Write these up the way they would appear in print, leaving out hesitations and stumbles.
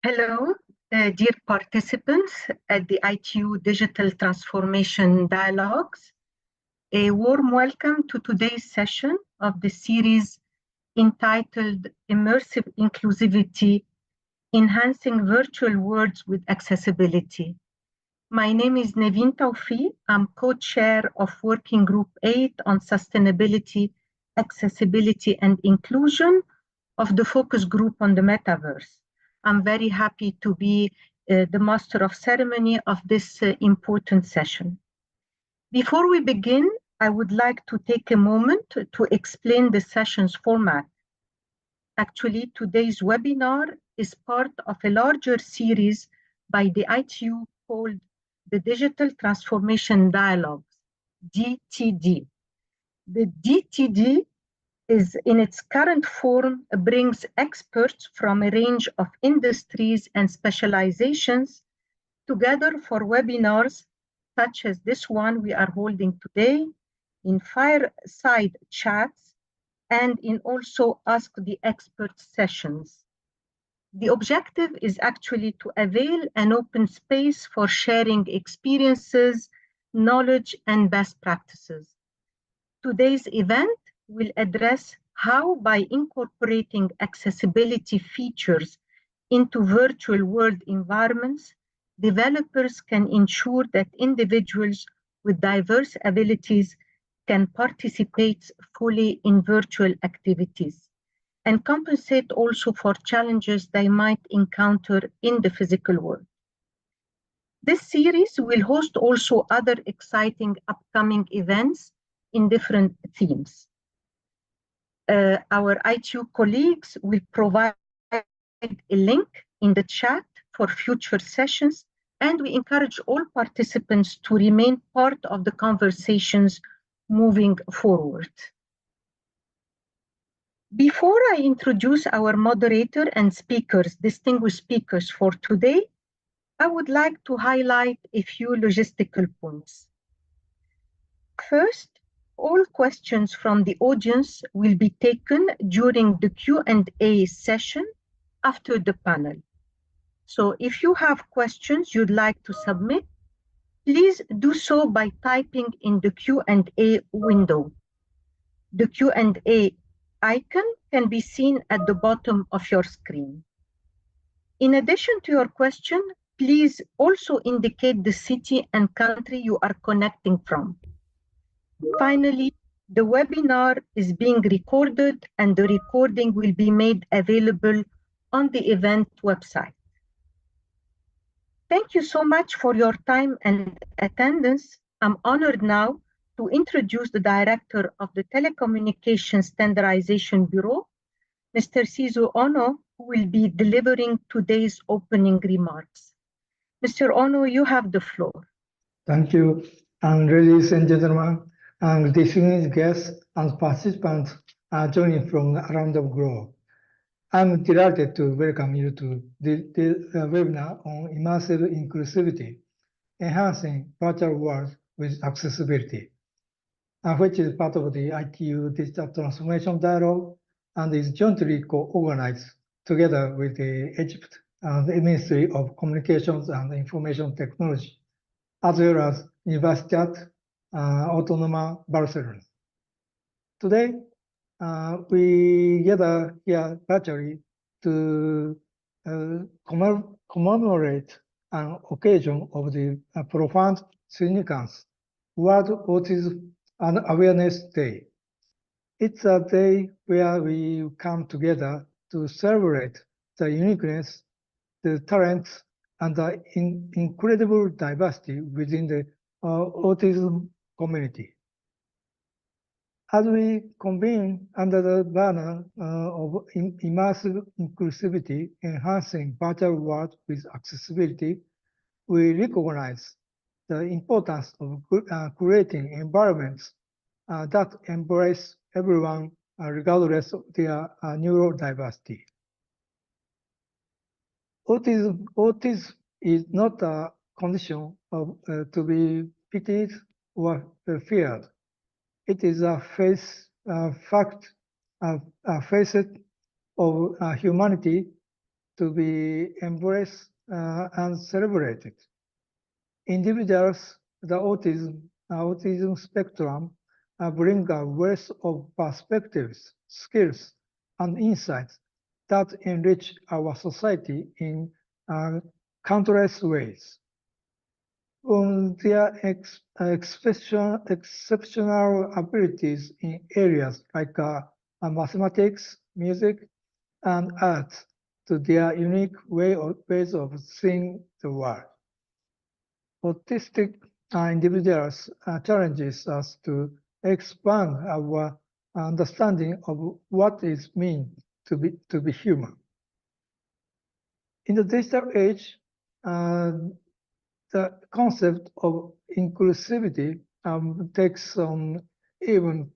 Hello, dear participants at the ITU Digital Transformation Dialogues. A warm welcome to today's session of the series entitled Immersive Inclusivity, Enhancing Virtual Worlds with Accessibility. My name is Nevin Taufi. I'm co-chair of Working Group 8 on Sustainability, Accessibility and Inclusion of the focus group on the Metaverse. I'm very happy to be the master of ceremony of this important session. Before we begin, I would like to take a moment to explain the session's format. Actually, today's webinar is part of a larger series by the ITU called the Digital Transformation Dialogues, DTD. The DTD is in its current form brings experts from a range of industries and specializations together for webinars such as this one we are holding today, in fireside chats, and in also Ask the Experts sessions. The objective is actually to avail an open space for sharing experiences, knowledge, and best practices. Today's event will address how, by incorporating accessibility features into virtual world environments, developers can ensure that individuals with diverse abilities can participate fully in virtual activities and compensate also for challenges they might encounter in the physical world. This series will host also other exciting upcoming events in different themes. Our ITU colleagues will provide a link in the chat for future sessions, and we encourage all participants to remain part of the conversations moving forward. Before I introduce our moderator and speakers, distinguished speakers for today, I would like to highlight a few logistical points. First, All questions from the audience will be taken during the Q&A session after the panel. So if you have questions you'd like to submit, please do so by typing in the Q&A window. The Q&A icon can be seen at the bottom of your screen. In addition to your question, please also indicate the city and country you are connecting from. Finally, the webinar is being recorded and the recording will be made available on the event website. Thank you so much for your time and attendance. I'm honored now to introduce the Director of the Telecommunications Standardization Bureau, Mr. Sizo Ono, who will be delivering today's opening remarks. Mr. Ono, you have the floor. Thank you, and ladies and gentlemen, and distinguished guests and participants joining from around the globe. I'm delighted to welcome you to the webinar on immersive inclusivity, enhancing virtual worlds with accessibility, which is part of the ITU Digital Transformation Dialogue and is jointly co-organized together with the Egypt and the Ministry of Communications and Information Technology, as well as Universitat Autónoma Barcelona. Today, we gather here virtually to commemorate an occasion of the profound significance, World Autism and Awareness Day. It's a day where we come together to celebrate the uniqueness, the talents, and the incredible diversity within the autism community. As we convene under the banner of immersive inclusivity, enhancing virtual world with accessibility, we recognize the importance of creating environments that embrace everyone regardless of their neurodiversity. Autism is not a condition to be pitied or feared. It is a fact, a facet of humanity to be embraced and celebrated. Individuals with the autism spectrum bring a wealth of perspectives, skills, and insights that enrich our society in countless ways. On their exceptional abilities in areas like mathematics, music, and arts to their unique ways of seeing the world. Autistic individuals challenges us to expand our understanding of what it means to be human. In the digital age, the concept of inclusivity takes on even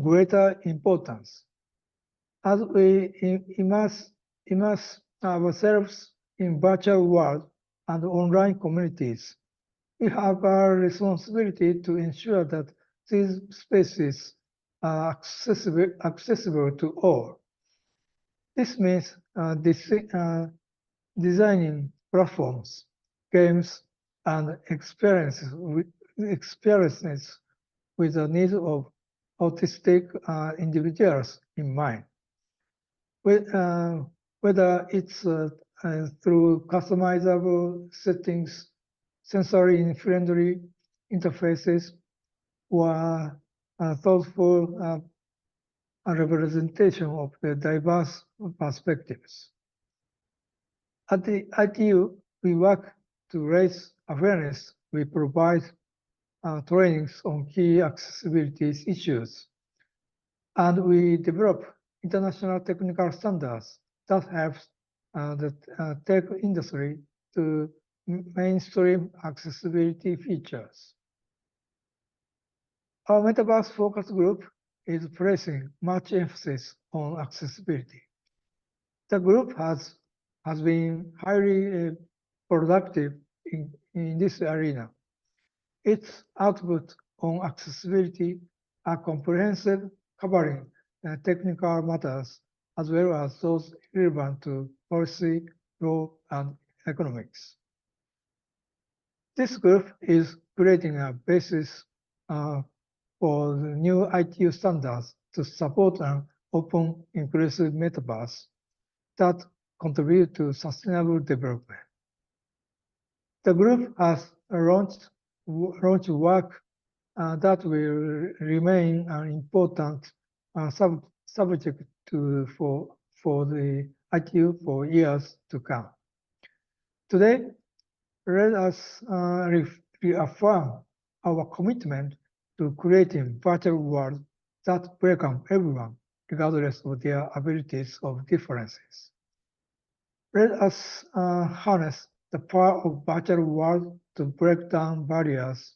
greater importance. As we immerse ourselves in virtual world and online communities, we have a responsibility to ensure that these spaces are accessible to all. This means designing platforms, games, and experiences with the needs of autistic individuals in mind. Whether it's through customizable settings, sensory-friendly interfaces, or thoughtful representation of the diverse perspectives. At the ITU, we work to raise awareness. We provide trainings on key accessibility issues, and we develop international technical standards that help the tech industry to mainstream accessibility features. Our Metaverse focus group is placing much emphasis on accessibility. The group has been highly productive in this arena. Its output on accessibility are comprehensive, covering technical matters as well as those relevant to policy, law, and economics. This group is creating a basis for the new ITU standards to support an open, inclusive metaverse that contribute to sustainable development. The group has launched work that will remain an important subject for the ITU for years to come. Today, let us reaffirm our commitment to creating virtual worlds that welcome everyone, regardless of their abilities or differences. Let us harness the power of virtual worlds to break down barriers,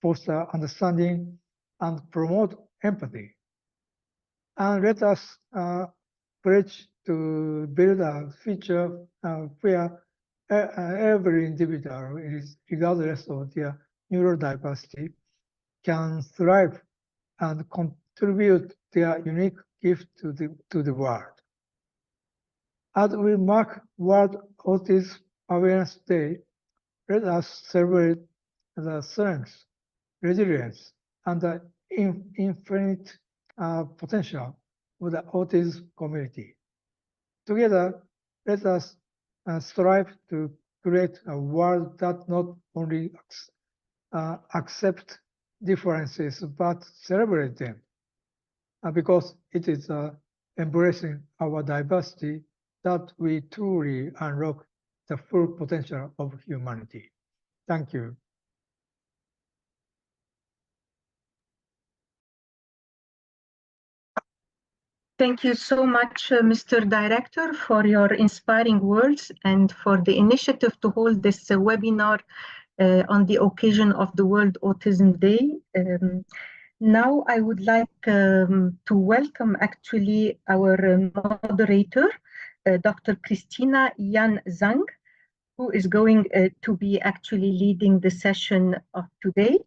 foster understanding, and promote empathy. And let us pledge to build a future where every individual, regardless of their neurodiversity, can thrive and contribute their unique gift to the world. As we mark World Autism Awareness Day, let us celebrate the strength, resilience, and the infinite potential of the autism community. Together, let us strive to create a world that not only accepts differences, but celebrate them, because it is embracing our diversity that we truly unlock the full potential of humanity. Thank you. Thank you so much, Mr. Director, for your inspiring words and for the initiative to hold this webinar on the occasion of the World Autism Day. Now I would like to welcome actually our moderator, Dr. Christina Yan Zhang, who is going to be actually leading the session of today.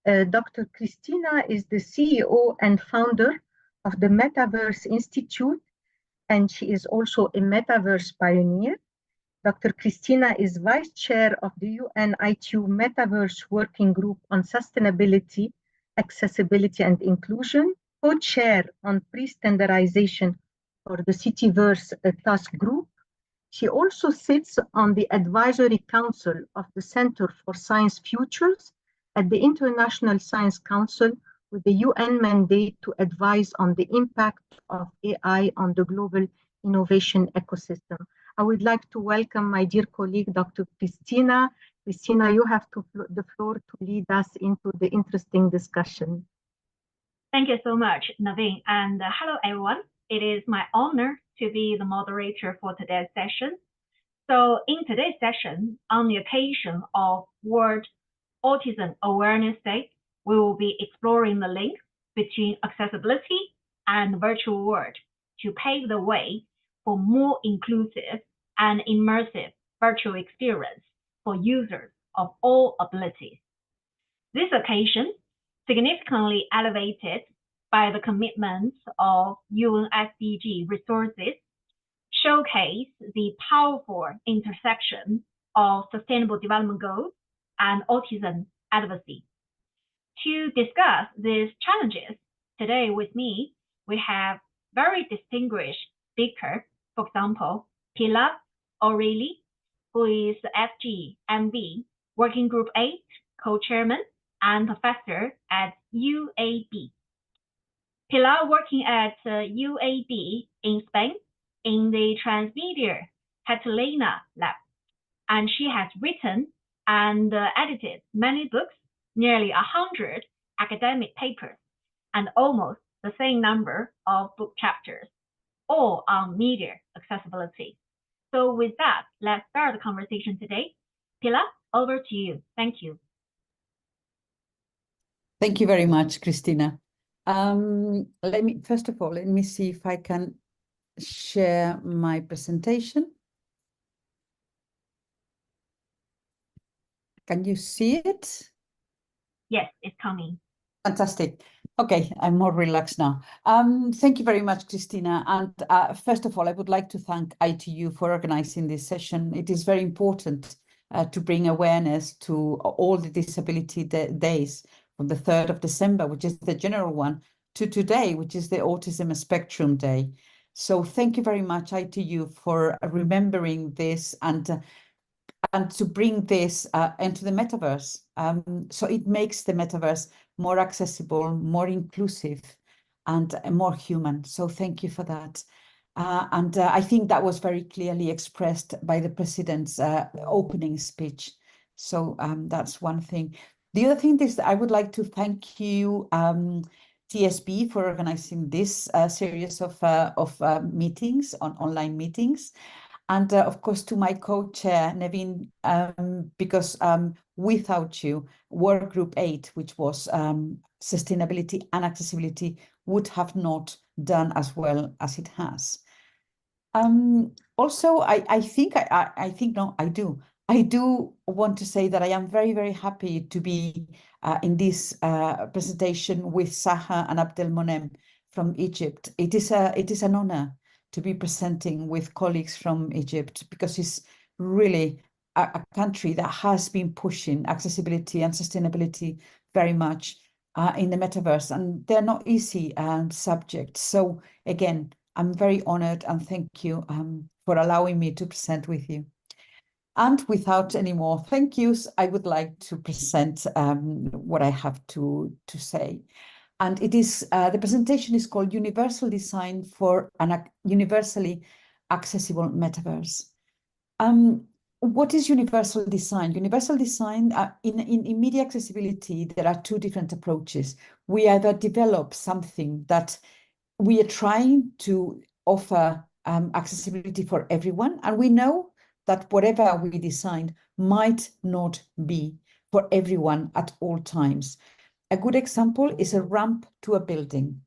Dr. Christina is the CEO and founder of the Metaverse Institute, and she is also a Metaverse pioneer. Dr. Christina is Vice Chair of the UN ITU Metaverse Working Group on Sustainability, Accessibility and Inclusion, co-chair on pre-standardization for the Cityverse Task Group. She also sits on the Advisory Council of the Center for Science Futures at the International Science Council, with the UN mandate to advise on the impact of AI on the global innovation ecosystem. I would like to welcome my dear colleague, Dr. Christina. Christina, you have the floor to lead us into the interesting discussion. Thank you so much, Naveen, and hello, everyone. It is my honor to be the moderator for today's session. So in today's session, on the occasion of World Autism Awareness Day, we will be exploring the link between accessibility and the virtual world to pave the way for more inclusive and immersive virtual experience for users of all abilities. This occasion, significantly elevated by the commitments of UN SDG resources, showcase the powerful intersection of Sustainable Development Goals and autism advocacy. To discuss these challenges, today with me, we have very distinguished speakers. For example, Pilar O'Reilly, who is the SG-MV Working Group 8 co-chairman and professor at UAB. Pilar working at UAB in Spain in the Transmedia Catalina lab, and she has written and edited many books, nearly 100 academic papers, and almost the same number of book chapters, all on media accessibility. So with that, let's start the conversation today. Pilar, over to you. Thank you. Thank you very much, Christina. First of all, let me see if I can share my presentation. Can you see it? yes, it's coming. Fantastic. Okay, I'm more relaxed now. Thank you very much, Christina. And first of all, I would like to thank ITU for organizing this session. It is very important to bring awareness to all the disability days from the 3rd of December, which is the general one, to today, which is the Autism Spectrum Day. So thank you very much, ITU, for remembering this and to bring this into the metaverse. So it makes the metaverse more accessible, more inclusive, and more human. So thank you for that. And I think that was very clearly expressed by the president's opening speech. So that's one thing. The other thing is that I would like to thank you, TSB, for organizing this series of meetings, online meetings. And of course, to my co-chair, Naveen, because without you, Work Group 8, which was sustainability and accessibility, would have not done as well as it has. Also, I do want to say that I am very, very happy to be in this presentation with Saha and Abdelmonem from Egypt. It is an honor to be presenting with colleagues from Egypt, because it's really a country that has been pushing accessibility and sustainability very much in the metaverse, and they're not easy subjects. So again, I'm very honored and thank you for allowing me to present with you. And without any more thank yous, I would like to present what I have to say. And it is the presentation is called Universal Design for an Universally Accessible Metaverse. What is universal design? Universal design, in media accessibility, there are two different approaches. We either develop something that we are trying to offer accessibility for everyone, and we know that whatever we design might not be for everyone at all times. A good example is a ramp to a building.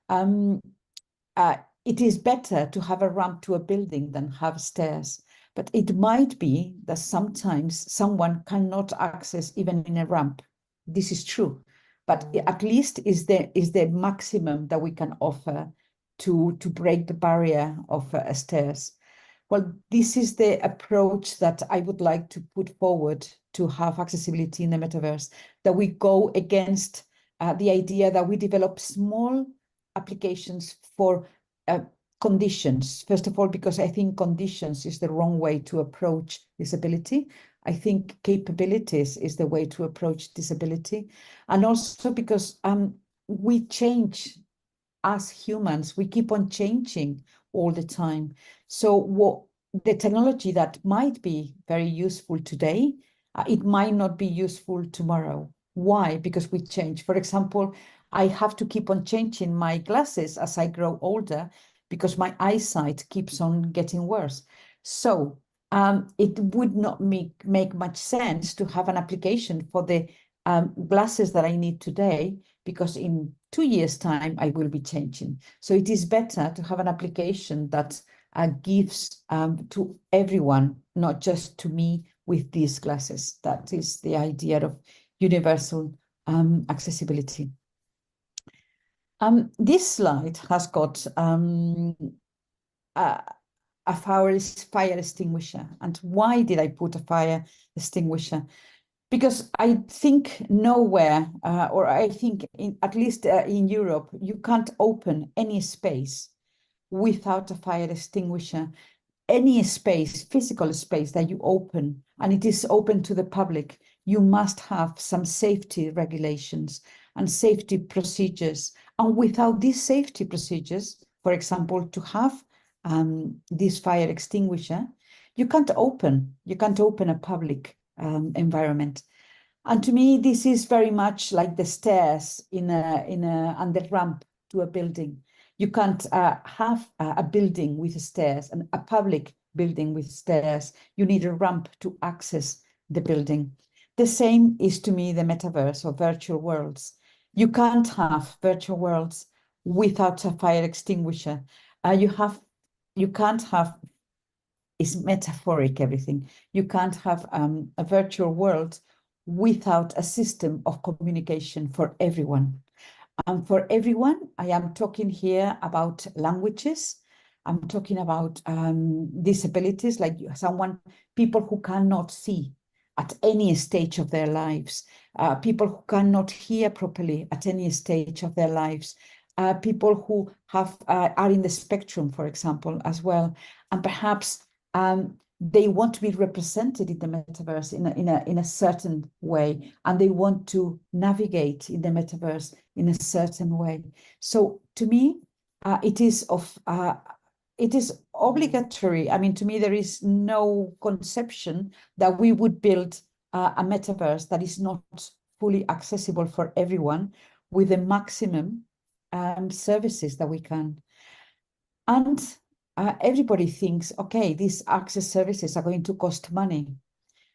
It is better to have a ramp to a building than have stairs, but it might be that sometimes someone cannot access even in a ramp. This is true, but at least is the maximum that we can offer to break the barrier of stairs. Well, this is the approach that I would like to put forward to have accessibility in the metaverse, that we go against the idea that we develop small applications for conditions. First of all, because I think conditions is the wrong way to approach disability. I think capabilities is the way to approach disability. And also because we change as humans, we keep on changing all the time. So what the technology that might be very useful today, it might not be useful tomorrow. Why? Because we change. For example, I have to keep on changing my glasses as I grow older because my eyesight keeps on getting worse. So it would not make much sense to have an application for the glasses that I need today, because in 2 years' time, I will be changing. So it is better to have an application that gives to everyone, not just to me with these glasses. That is the idea of universal accessibility. This slide has got a fire extinguisher. And why did I put a fire extinguisher? Because I think nowhere, or I think at least in Europe, you can't open any space without a fire extinguisher. Any space, physical space that you open, and it is open to the public, you must have some safety regulations and safety procedures. And without these safety procedures, for example, to have this fire extinguisher, you can't open a public environment. And to me, this is very much like the stairs and the ramp to a building. You can't have a building with stairs and a public building with stairs. You need a ramp to access the building. The same is, to me, the metaverse or virtual worlds. You can't have virtual worlds without a fire extinguisher. You can't have, it's metaphoric, everything. You can't have a virtual world without a system of communication for everyone. And for everyone, I am talking here about languages. I'm talking about disabilities, like people who cannot see at any stage of their lives, people who cannot hear properly at any stage of their lives, people who are in the spectrum, for example, as well, and perhaps they want to be represented in the metaverse in a certain way, and they want to navigate in the metaverse in a certain way. So to me, it is obligatory. I mean, to me, there is no conception that we would build a metaverse that is not fully accessible for everyone with the maximum services that we can. And everybody thinks, okay, these access services are going to cost money.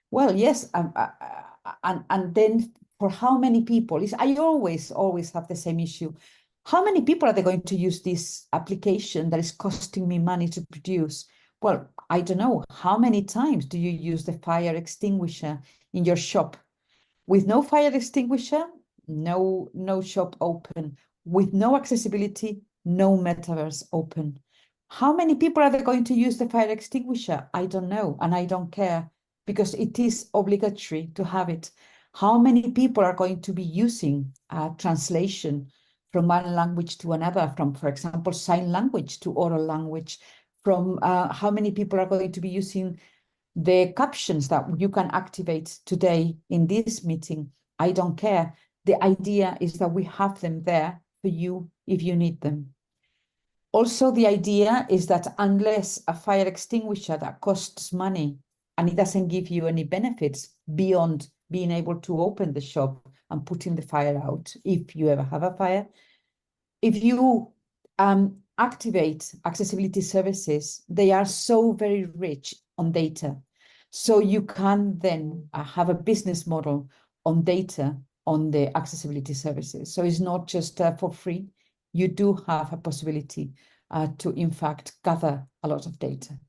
Well, yes, and then for how many people? I always have the same issue. How many people are they going to use this application that is costing me money to produce? Well, I don't know. How many times do you use the fire extinguisher in your shop? With no fire extinguisher, no shop open. With no accessibility, no metaverse open. How many people are they going to use the fire extinguisher? I don't know, and I don't care, because it is obligatory to have it. How many people are going to be using translation from one language to another, from, for example, sign language to oral language? From how many people are going to be using the captions that you can activate today in this meeting? I don't care. The idea is that we have them there for you if you need them. Also, the idea is that unless a fire extinguisher that costs money and it doesn't give you any benefits beyond being able to open the shop and putting the fire out, if you ever have a fire, if you activate accessibility services, they are so very rich on data. So you can then have a business model on data on the accessibility services. So it's not just for free. You do have a possibility to, in fact, gather a lot of data.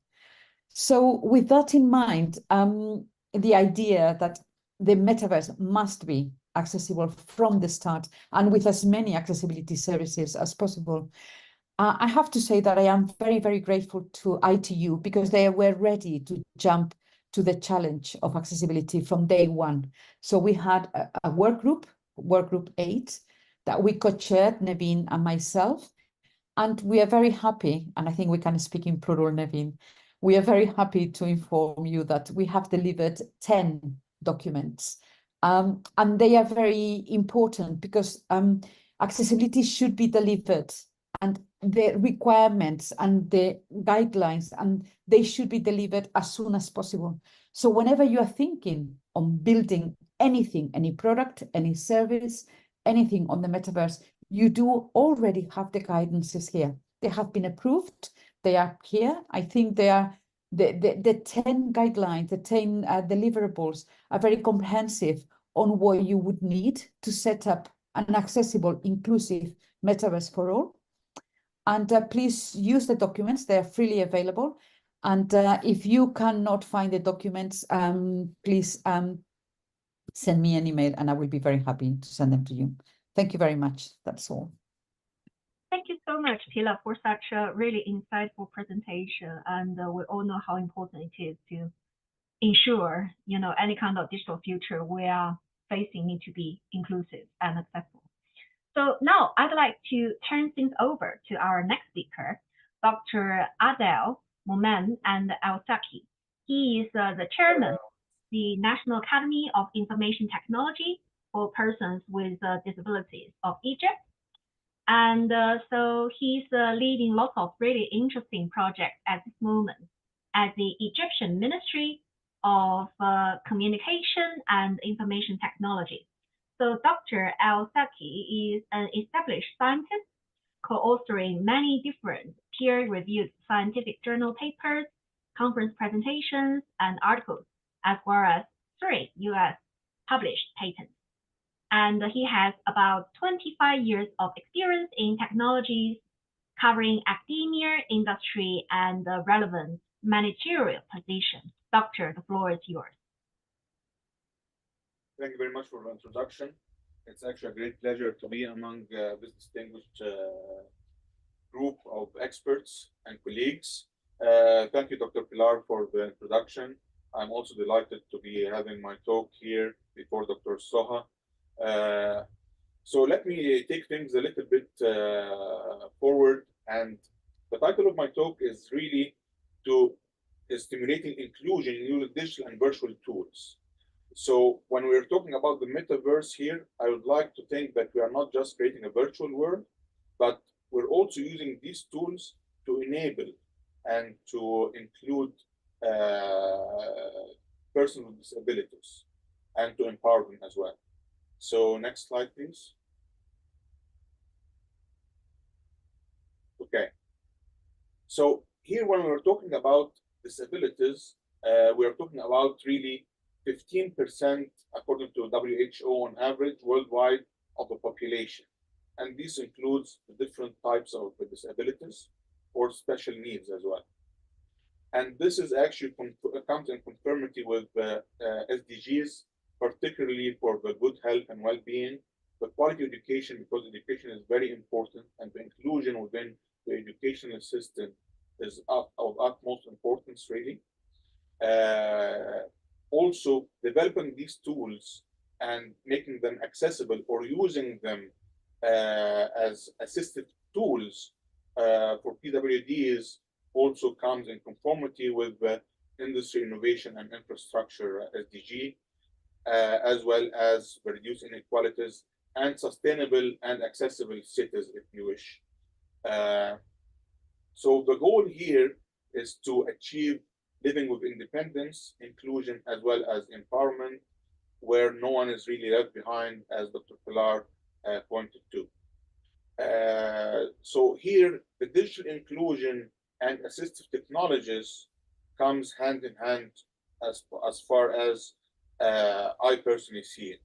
So with that in mind, the idea that the metaverse must be accessible from the start and with as many accessibility services as possible. I have to say that I am very, very grateful to ITU because they were ready to jump to the challenge of accessibility from day one. So we had a work group 8, that we co-chaired, Naveen and myself. And we are very happy, and I think we can speak in plural, Naveen. We are very happy to inform you that we have delivered 10 documents. And they are very important because accessibility should be delivered, and the requirements and the guidelines, and they should be delivered as soon as possible. So whenever you are thinking on building anything, any product, any service, anything on the metaverse, you do already have the guidances here. They have been approved. They are here. I think they are the 10 guidelines, the 10 deliverables are very comprehensive on what you would need to set up an accessible, inclusive metaverse for all. And please use the documents. They are freely available. And if you cannot find the documents, please send me an email and I will be very happy to send them to you. Thank you very much. That's all. Thank you so much, Tila, for such a really insightful presentation. And we all know how important it is to ensure, any kind of digital future we are facing need to be inclusive and accessible. So now I'd like to turn things over to our next speaker, Dr. Adel Momen and Al-Saki. He is the chairman of the National Academy of Information Technology for Persons with Disabilities of Egypt. And so he's leading lots of really interesting projects at this moment at the Egyptian Ministry of Communication and Information Technology. So Dr. Al-Saki is an established scientist, co-authoring many different peer-reviewed scientific journal papers, conference presentations, and articles, as well as 3 US published patents. And he has about 25 years of experience in technologies covering academia, industry, and relevant managerial positions. Doctor, the floor is yours. Thank you very much for the introduction. It's actually a great pleasure to be among this distinguished group of experts and colleagues. Thank you, Dr. Pilar, for the introduction. I'm also delighted to be having my talk here before Dr. Soha. So let me take things a little bit forward. And the title of my talk is really stimulating inclusion in new digital and virtual tools. So when we're talking about the metaverse here, I would like to think that we are not just creating a virtual world, but we're also using these tools to enable and to include persons with disabilities and to empower them as well. So next slide, please. Okay. So here, when we're talking about disabilities, we are talking about really 15%, according to WHO, on average worldwide of the population. And this includes the different types of disabilities or special needs as well. And this is actually comes in conformity with the SDGs, particularly for the good health and well-being, the quality education, because education is very important, and the inclusion within the educational system is of utmost importance, really. Also, developing these tools and making them accessible or using them as assistive tools for PWDs also comes in conformity with the industry innovation and infrastructure SDG, as well as reduce inequalities and sustainable and accessible cities, if you wish. So the goal here is to achieve living with independence, inclusion, as well as empowerment, where no one is really left behind, as Dr. Pilar pointed to. So here, the digital inclusion and assistive technologies comes hand in hand as far as I personally see it.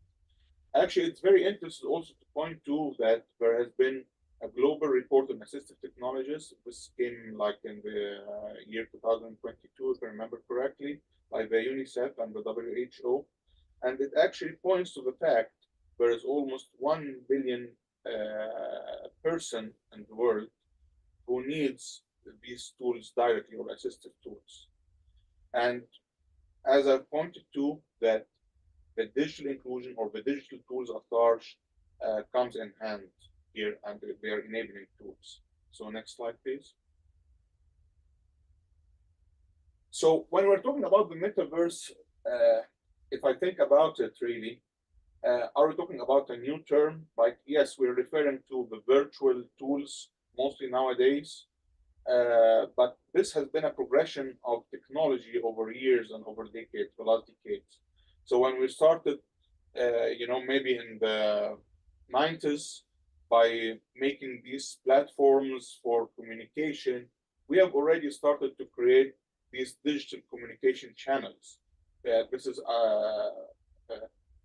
Actually, it's very interesting also to point to that there has been a global report on assistive technologies. This came like in the year 2022, if I remember correctly, by the UNICEF and the WHO. And it actually points to the fact there is almost 1 billion person in the world who needs these tools directly, or assistive tools. And as I pointed to, that the digital inclusion or the digital tools at large comes in hand here, and they are enabling tools. So next slide, please. So when we're talking about the metaverse, if I think about it really, are we talking about a new term? Like, yes, we're referring to the virtual tools mostly nowadays, but this has been a progression of technology over years and over decades, the last decades. So when we started, maybe in the 90s, by making these platforms for communication, we have already started to create these digital communication channels. This is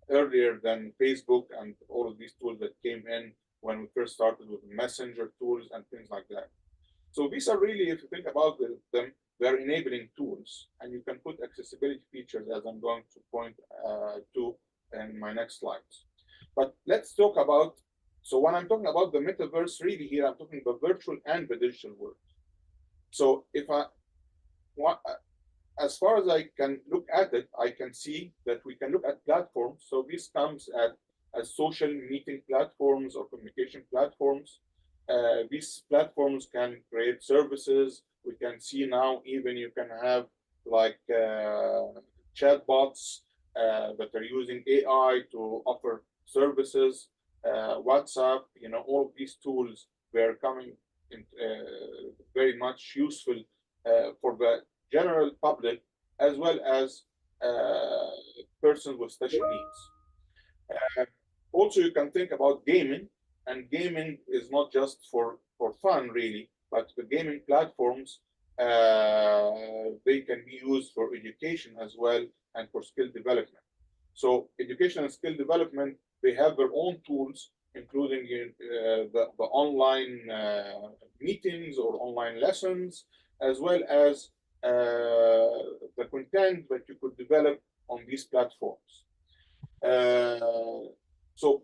earlier than Facebook and all of these tools that came in when we first started with messenger tools and things like that. So these are really, if you think about them, they're enabling tools, and you can put accessibility features, as I'm going to point to in my next slides. But let's talk about, so when I'm talking about the metaverse, really here, I'm talking about virtual and the digital world. So if as far as I can look at it, I can see that we can look at platforms. So this comes as social meeting platforms or communication platforms. These platforms can create services. We can see now even you can have like chatbots that are using AI to offer services. WhatsApp, all of these tools, they're coming in, very much useful for the general public, as well as persons with special needs. Also, you can think about gaming, and gaming is not just for fun, really, but the gaming platforms, they can be used for education as well and for skill development. So education and skill development, they have their own tools, including the online meetings or online lessons, as well as the content that you could develop on these platforms. So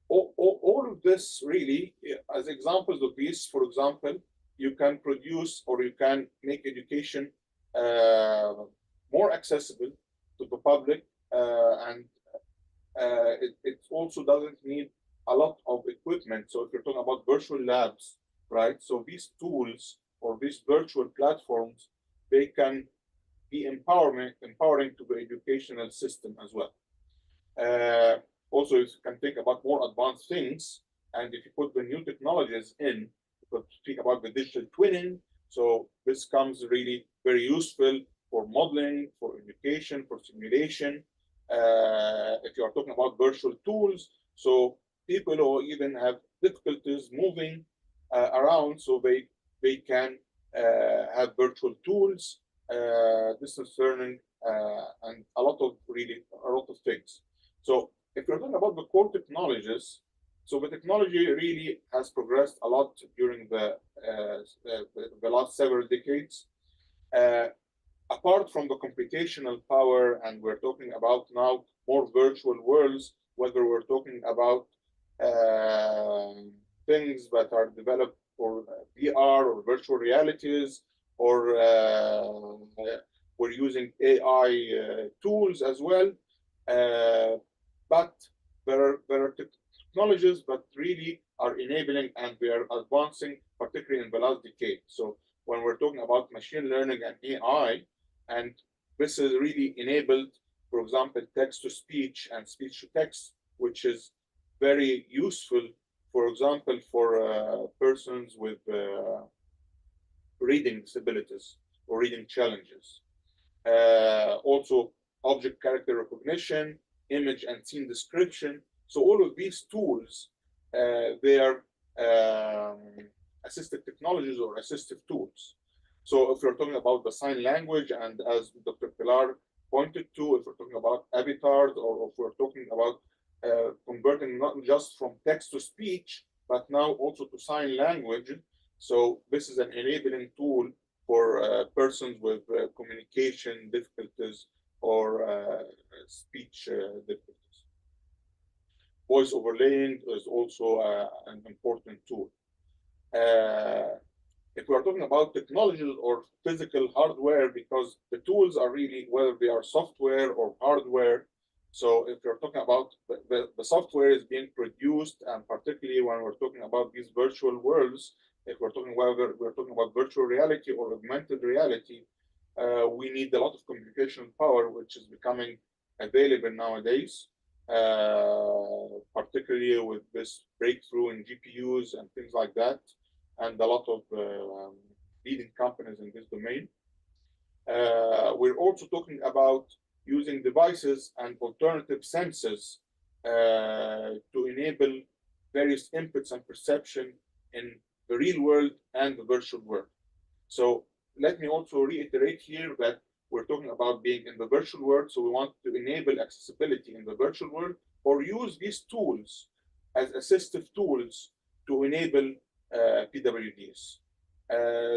all of this really, as examples of these, for example, you can produce or you can make education more accessible to the public, and it also doesn't need a lot of equipment. So if you're talking about virtual labs, right? So these tools or these virtual platforms, they can be empowering to the educational system as well. Also, you can think about more advanced things, and if you put the new technologies in, you could speak about the digital twinning. So this comes really very useful for modeling, for education, for simulation. If you are talking about virtual tools, so people who even have difficulties moving around, so they can have virtual tools, distance learning, and a lot of things. So if you're talking about the core technologies, so the technology really has progressed a lot during the last several decades. Apart from the computational power, and we're talking about now more virtual worlds, whether we're talking about things that are developed for VR or virtual realities, or we're using AI tools as well. But there are technologies that really are enabling, and we are advancing, particularly in the last decade. So when we're talking about machine learning and AI, and this is really enabled, for example, text-to-speech and speech-to-text, which is very useful, for example, for persons with reading disabilities or reading challenges. Also, object character recognition, image and scene description. So all of these tools, they are assistive technologies or assistive tools. So if you're talking about the sign language, and as Dr. Pilar pointed to, if we're talking about avatars, or if we're talking about converting not just from text to speech, but now also to sign language. So this is an enabling tool for persons with communication difficulties or speech difficulties. Voice overlaying is also an important tool. If we are talking about technologies or physical hardware, because the tools are really, whether they are software or hardware. So if you're talking about the software is being produced, and particularly when we're talking about these virtual worlds, if we're talking whether we're talking about virtual reality or augmented reality, we need a lot of computational power, which is becoming available nowadays, particularly with this breakthrough in GPUs and things like that, and a lot of leading companies in this domain. We're also talking about using devices and alternative senses to enable various inputs and perception in the real world and the virtual world. So let me also reiterate here that we're talking about being in the virtual world, so we want to enable accessibility in the virtual world, or use these tools as assistive tools to enable PWDs.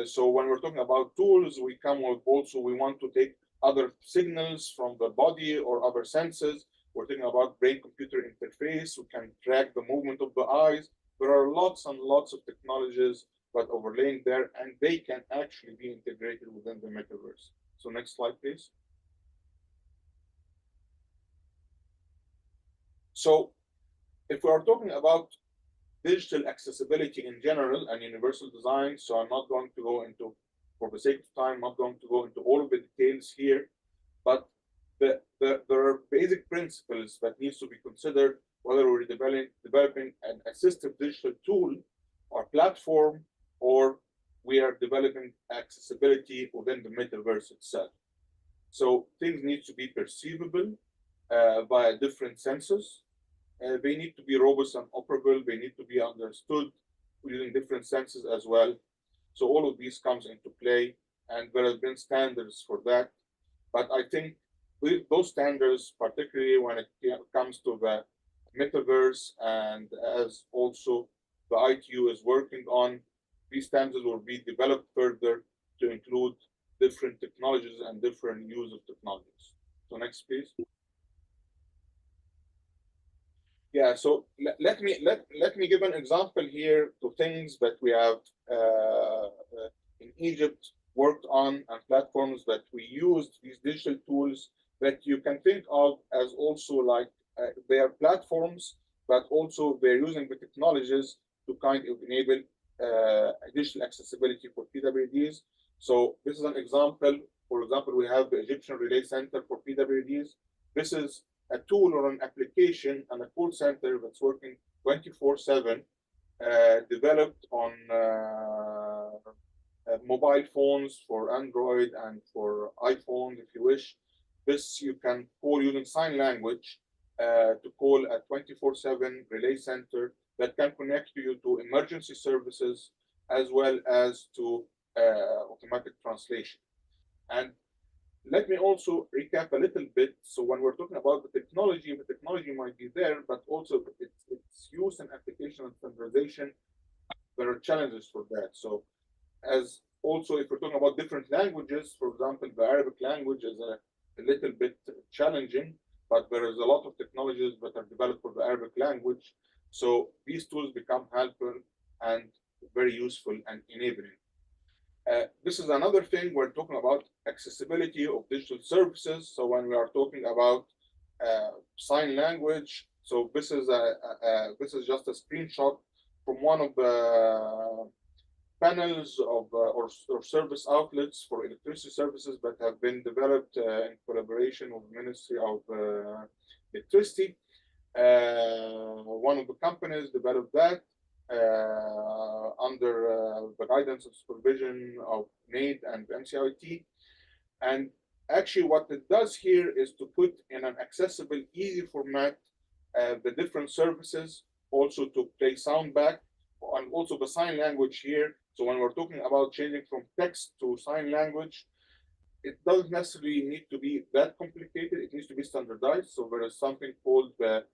So when we're talking about tools, we come with also, we want to take other signals from the body or other senses. We're talking about brain-computer interface. We can track the movement of the eyes. There are lots and lots of technologies that overlaying there, and they can actually be integrated within the metaverse. So next slide, please. So if we are talking about digital accessibility in general and universal design, so I'm not going to go into, for the sake of time, not going to go into all of the details here, but there are basic principles that needs to be considered whether we're developing an assistive digital tool or platform, or we are developing accessibility within the metaverse itself. So things need to be perceivable via different senses. They need to be robust and operable. They need to be understood using different senses as well. So all of these comes into play, and there have been standards for that. But I think with those standards, particularly when it comes to the metaverse, and as also the ITU is working on, these standards will be developed further to include different technologies and different use of technologies. So next, please. Yeah, so let me give an example here to things that we have in Egypt worked on and platforms that we used these digital tools that you can think of as also like they are platforms, but also they're using the technologies to kind of enable digital accessibility for PWDs. So this is an example. For example, we have the Egyptian Relay Center for PWDs. This is a tool or an application and a call center that's working 24/7, developed on mobile phones for Android and for iPhone, if you wish. This you can call using sign language to call a 24/7 relay center that can connect you to emergency services as well as to automatic translation. And let me also recap a little bit. So when we're talking about the technology might be there, but also its use and application and standardization, there are challenges for that. So as also if we're talking about different languages, for example, the Arabic language is a little bit challenging, but there is a lot of technologies that are developed for the Arabic language. So these tools become helpful and very useful and enabling. This is another thing we're talking about accessibility of digital services. So when we are talking about sign language, so this is just a screenshot from one of the panels of or service outlets for electricity services that have been developed in collaboration with the Ministry of Electricity. One of the companies developed that under the guidance and supervision of NAID and MCIT. And actually what it does here is to put in an accessible, easy format the different services, also to play sound back, and also the sign language here. So when we're talking about changing from text to sign language, it doesn't necessarily need to be that complicated. It needs to be standardized. So there is something called the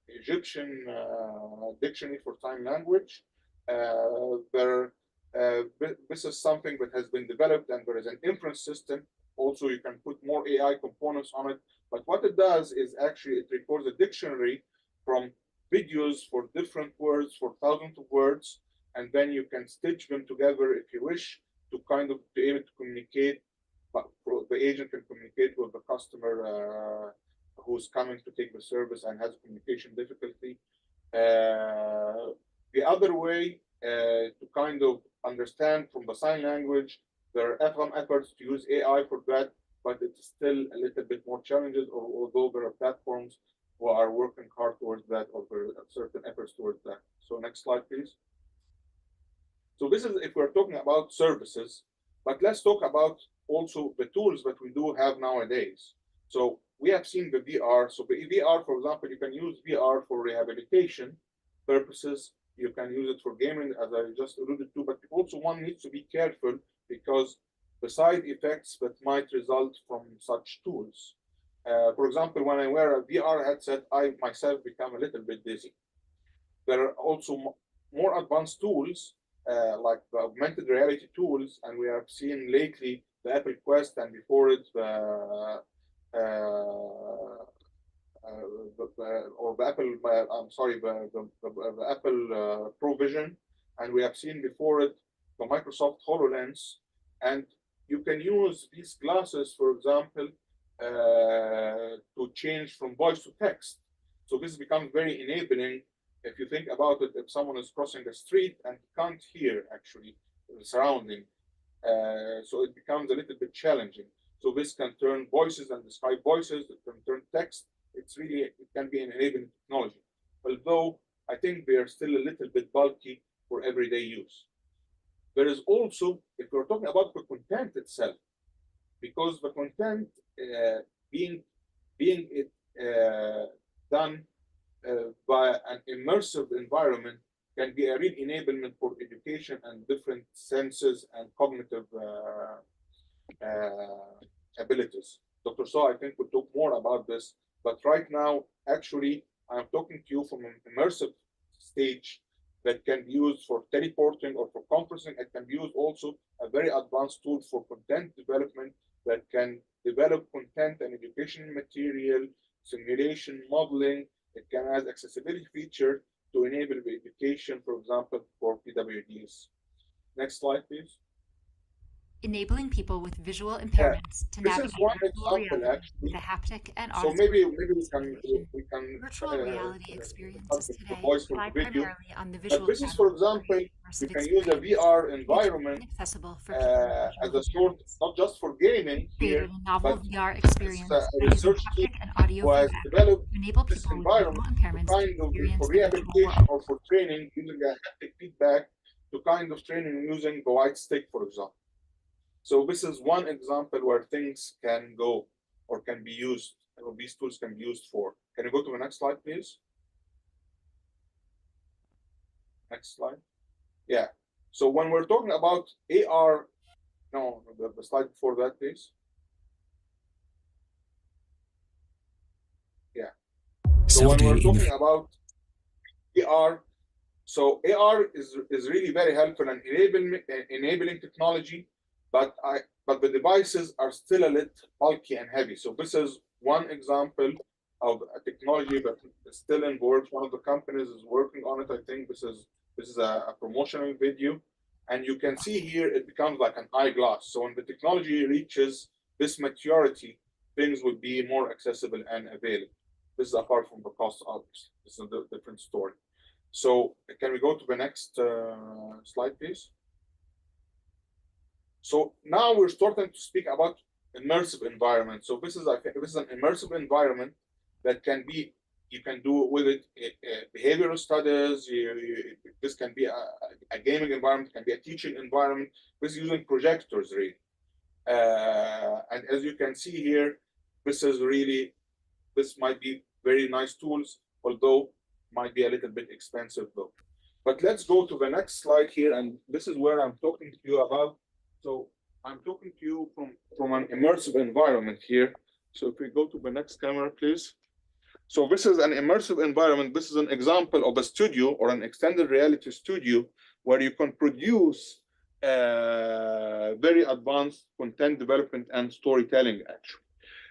Egyptian dictionary for sign language. This is something that has been developed, and there is an inference system. Also, you can put more AI components on it. But what it does is actually it records a dictionary from videos for different words, for thousands of words, and then you can stitch them together if you wish to kind of be able to communicate. But the agent can communicate with the customer who's coming to take the service and has communication difficulty. The other way to kind of understand from the sign language, there are some efforts to use AI for that, but it's still a little bit more challenging, although there are platforms who are working hard towards that, or there are certain efforts towards that. So next slide, please. So this is if we're talking about services, but let's talk about also the tools that we do have nowadays. So we have seen the VR. So the VR, for example, you can use VR for rehabilitation purposes. You can use it for gaming, as I just alluded to, but also one needs to be careful because the side effects that might result from such tools. For example, when I wear a VR headset, I myself become a little bit dizzy. There are also more advanced tools like the augmented reality tools, and we have seen lately the Apple Quest, and before it the Apple Pro Vision, and we have seen before it the Microsoft HoloLens, and you can use these glasses, for example, to change from voice to text. So this becomes very enabling. If you think about it, if someone is crossing the street and can't hear actually the surrounding, so it becomes a little bit challenging. So this can turn voices and describe voices, it can turn text. It can be an enabling technology. Although I think they are still a little bit bulky for everyday use. There is also, if we're talking about the content itself, because the content being done by an immersive environment can be a real enablement for education and different senses and cognitive abilities. Dr. So I think we'll talk more about this, but right now, actually, I'm talking to you from an immersive stage that can be used for teleporting or for conferencing. It can be used also a very advanced tool for content development that can develop content and education material, simulation, modeling, It can add accessibility feature to enable education, for example, for PWDs. Next slide, please. Enabling people with visual impairments to This navigate is one virtual example, reality actually. with a haptic and So auditory maybe we can virtual reality experiences the today voice for rely the video. primarily on the But visual this is, for example, we can use a VR environment accessible for people as a sort, not just for gaming here, created a novel but VR this experience is a by using research team haptic and audio who has feedback developed to enable this people with environment visual to impairments to kind of, experience for the virtual rehabilitation world. or for training, using a haptic feedback to kind of training using the white stick, for example. So this is one example where things can go or can be used, or these tools can be used for. Can you go to the next slide, please? Next slide. Yeah. So when we're talking about AR, no, the slide before that, please. Yeah. So when we're talking about AR, so AR is really very helpful and enabling technology, but the devices are still a little bulky and heavy. So this is one example of a technology that is still in works. One of the companies is working on it. I think this is a promotional video, and you can see here it becomes like an eyeglass. So when the technology reaches this maturity, things will be more accessible and available. This is apart from the cost, obviously. This is a different story. So can we go to the next slide, please? So now we're starting to speak about immersive environment. So this is an immersive environment that can be, you can do with it behavioral studies. This can be a gaming environment, can be a teaching environment. This is using projectors, really. And as you can see here, this might be very nice tools, although might be a little bit expensive though. But let's go to the next slide here, and this is where I'm talking to you about. So I'm talking to you from an immersive environment here. So if we go to the next camera, please. So this is an immersive environment. This is an example of a studio or an extended reality studio where you can produce very advanced content development and storytelling, actually.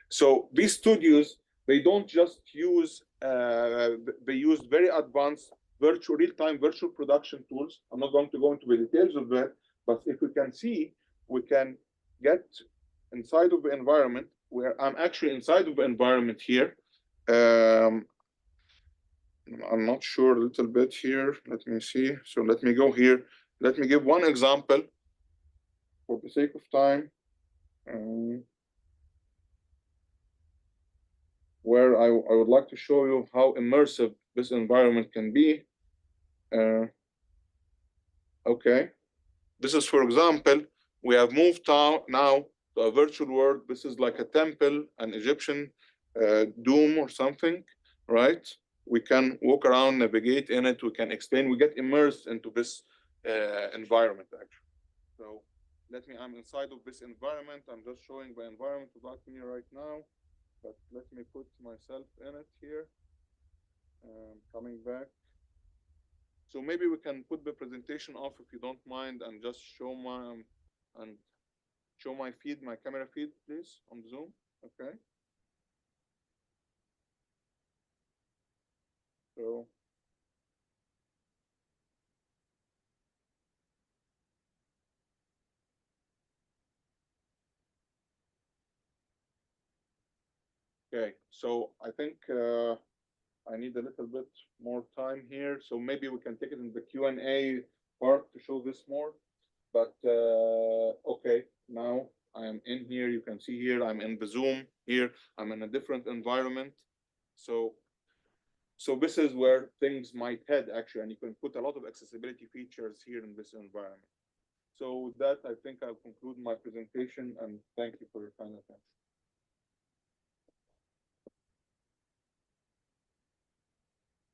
So these studios, they don't just use, they use very advanced real-time virtual production tools. I'm not going to go into the details of that, but if we can see, we can get inside of the environment where I'm actually inside of the environment here. I'm not sure a little bit here. Let me see. So let me go here. Let me give one example for the sake of time. Where I would like to show you how immersive this environment can be. Okay, this is, for example, we have moved now to a virtual world. This is like a temple, an Egyptian dome or something, right? We can walk around, navigate in it, we can explain, we get immersed into this environment, actually. So I'm inside of this environment. I'm just showing the environment without me right now. But let me put myself in it here. Coming back. So maybe we can put the presentation off if you don't mind, and just show my feed, my camera feed, please, on Zoom. Okay. So. Okay, so I think I need a little bit more time here. So maybe we can take it in the Q&A part to show this more. But okay, now I am in here. You can see here, I'm in the Zoom here. I'm in a different environment. So this is where things might head, actually, and you can put a lot of accessibility features here in this environment. So with that, I think I'll conclude my presentation, and thank you for your kind attention.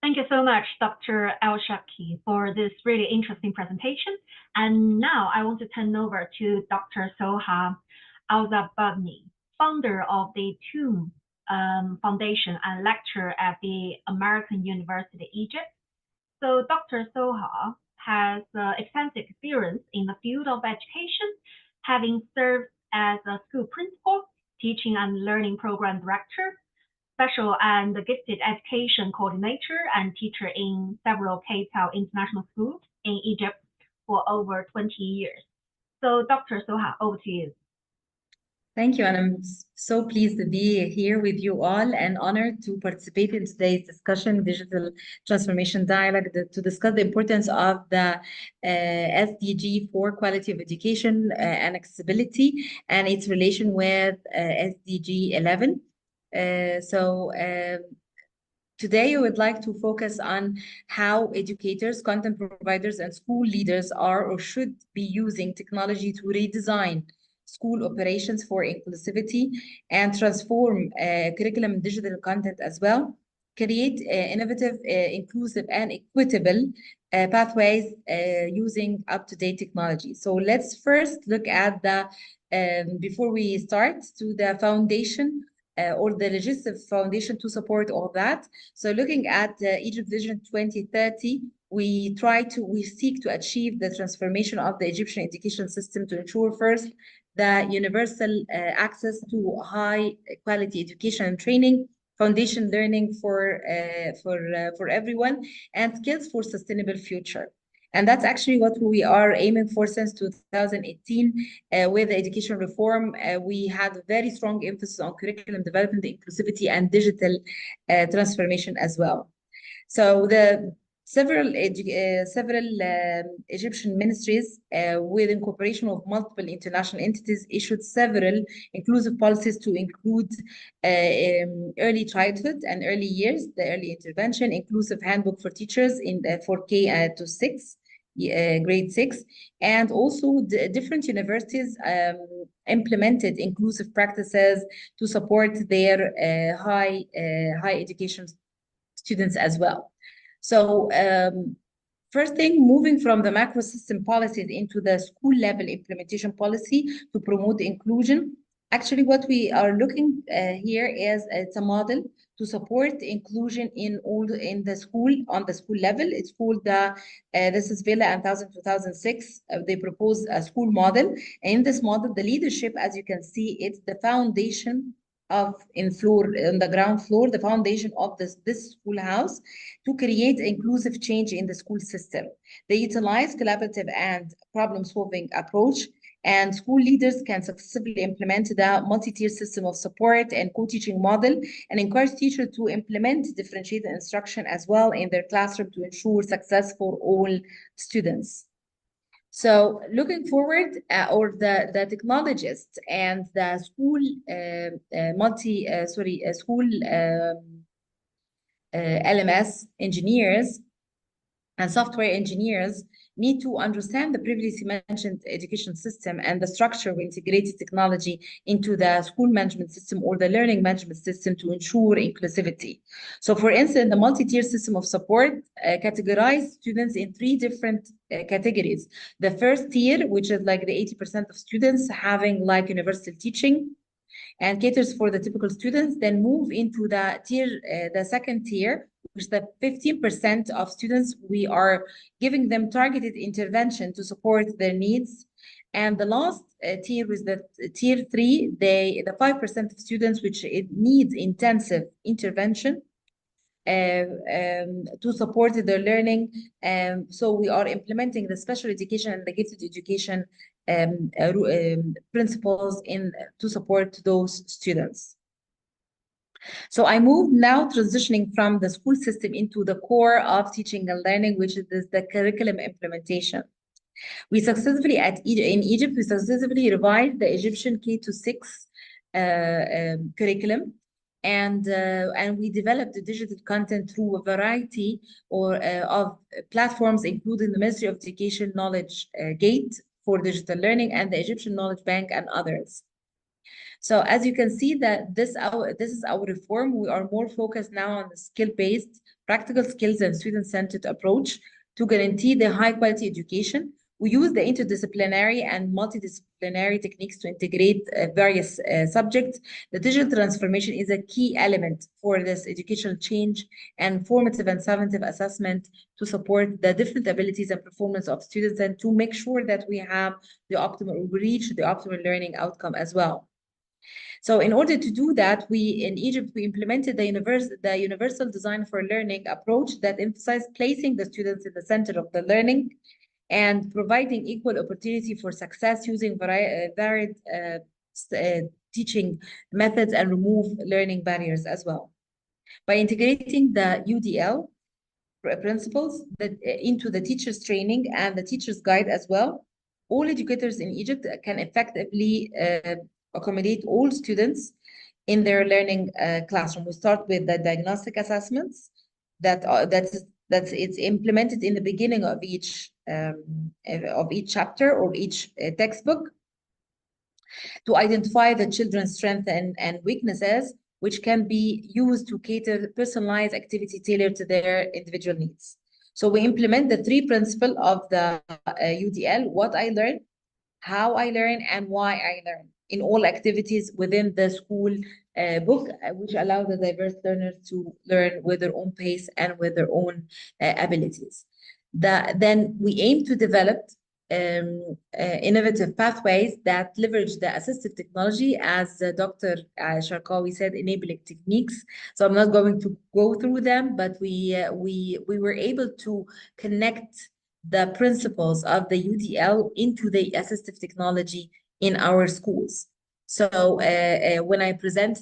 Thank you so much, Dr. El-Shaki, for this really interesting presentation. And now I want to turn over to Dr. Soha Al-Zababni, founder of the Tomb Foundation and lecturer at the American University, Egypt. So Dr. Soha has extensive experience in the field of education, having served as a school principal, teaching and learning program director, special and gifted education coordinator and teacher in several K-12 international schools in Egypt for over 20 years. So Dr. Soha, over to you. Thank you, and I'm so pleased to be here with you all and honored to participate in today's discussion, Digital Transformation Dialogue, to discuss the importance of the SDG for quality of education and accessibility and its relation with SDG 11. Today, I would like to focus on how educators, content providers, and school leaders are or should be using technology to redesign school operations for inclusivity and transform curriculum and digital content as well, create innovative, inclusive, and equitable pathways using up-to-date technology. So let's first look at the, before we start, to the foundation or the legislative foundation to support all that. So looking at Egypt Vision 2030, we seek to achieve the transformation of the Egyptian education system to ensure first the universal access to high quality education and training, foundation learning for everyone, and skills for sustainable future. And that's actually what we are aiming for since 2018 with the education reform. We had a very strong emphasis on curriculum development, inclusivity, and digital transformation as well. So the several Egyptian ministries with incorporation of multiple international entities issued several inclusive policies to include early childhood and early years, the early intervention, inclusive handbook for teachers for K to 6, grade 6, and also the different universities implemented inclusive practices to support their high education students as well. So first thing, moving from the macro system policies into the school level implementation policy to promote inclusion. Actually, what we are looking here is it's a model to support inclusion in the school on the school level. It's called this is Villa and 2006. They proposed a school model. And in this model, the leadership, as you can see, it's the foundation of on the ground floor, the foundation of this schoolhouse to create inclusive change in the school system. They utilize collaborative and problem-solving approach, and school leaders can successfully implement the multi-tier system of support and co-teaching model and encourage teachers to implement differentiated instruction as well in their classroom to ensure success for all students. So looking forward, or the technologists and the school LMS engineers and software engineers need to understand the previously mentioned education system and the structure of integrated technology into the school management system or the learning management system to ensure inclusivity. So for instance, the multi-tier system of support categorized students in 3 different categories. The first tier, which is like the 80% of students having like universal teaching and caters for the typical students, then move into the second tier, which is the 15% of students. We are giving them targeted intervention to support their needs. And the last tier is the tier 3, the 5% of students which it needs intensive intervention to support their learning. So we are implementing the special education and the gifted education principles to support those students. So I move now transitioning from the school system into the core of teaching and learning, which is the curriculum implementation. We successfully, in Egypt, we successfully revised the Egyptian K to 6 curriculum, and we developed the digital content through a variety of platforms, including the Ministry of Education Knowledge Gate for digital learning and the Egyptian Knowledge Bank and others. So as you can see that this is our reform. We are more focused now on the skill-based, practical skills and student-centered approach to guarantee the high-quality education. We use the interdisciplinary and multidisciplinary techniques to integrate various subjects. The digital transformation is a key element for this educational change and formative and summative assessment to support the different abilities and performance of students and to make sure that we have we reach the optimal learning outcome as well. So in order to do that, in Egypt, we implemented the universal design for learning approach that emphasized placing the students in the center of the learning and providing equal opportunity for success using varied teaching methods and remove learning barriers as well. By integrating the UDL principles into the teacher's training and the teacher's guide as well, all educators in Egypt can effectively accommodate all students in their learning classroom. We start with the diagnostic assessments that's it's implemented in the beginning of each chapter or each textbook to identify the children's strengths and weaknesses, which can be used to cater personalized activity tailored to their individual needs. So we implement the 3 principles of the UDL: what I learn, how I learn, and why I learn, in all activities within the school book, which allow the diverse learners to learn with their own pace and with their own abilities. Then we aim to develop innovative pathways that leverage the assistive technology, as Dr. Sharkawi said, enabling techniques. So I'm not going to go through them, but we were able to connect the principles of the UDL into the assistive technology in our schools. So when I present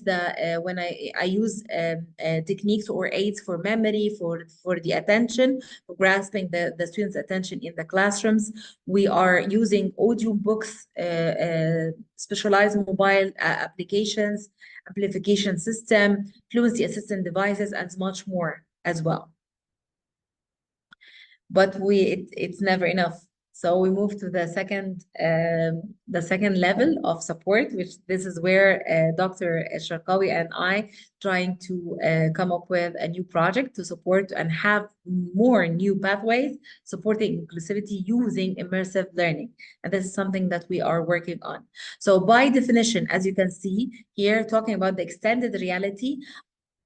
when I use techniques or aids for memory, for the attention, for grasping the students' attention in the classrooms, we are using audio books, specialized mobile applications, amplification system, fluency assistant devices, and much more as well. But it's never enough. So we move to the second level of support, which this is where Dr. Sharkawi and I trying to come up with a new project to support and have more new pathways supporting inclusivity using immersive learning. And this is something that we are working on. So by definition, as you can see here, talking about the extended reality,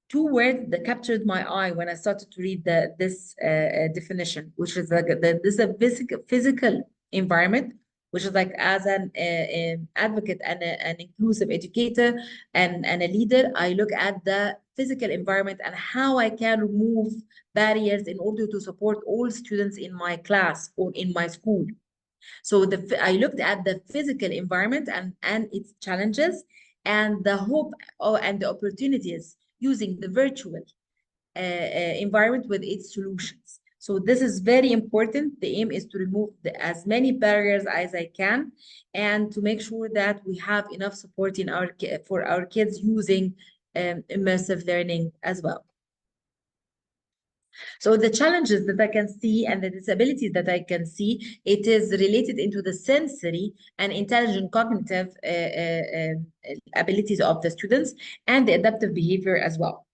2 words that captured my eye when I started to read this definition, which is like this is a physical environment, which is like, as an advocate and an inclusive educator and a leader, I look at the physical environment and how I can remove barriers in order to support all students in my class or in my school. So I looked at the physical environment and its challenges and the hope and the opportunities using the virtual environment with its solutions. So this is very important. The aim is to remove as many barriers as I can and to make sure that we have enough support for our kids using immersive learning as well. So the challenges that I can see and the disabilities that I can see, it is related into the sensory and intelligent cognitive abilities of the students and the adaptive behavior as well.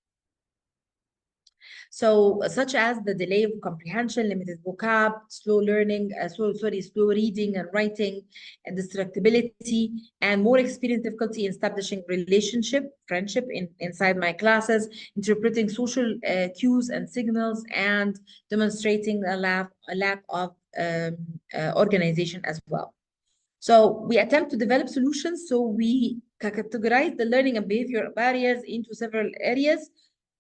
So such as the delay of comprehension, limited vocab, slow learning, slow reading and writing, and distractibility, and more experience difficulty in establishing friendship inside my classes, interpreting social cues and signals, and demonstrating a lack of organization as well. So we attempt to develop solutions. So we categorize the learning and behavior barriers into several areas: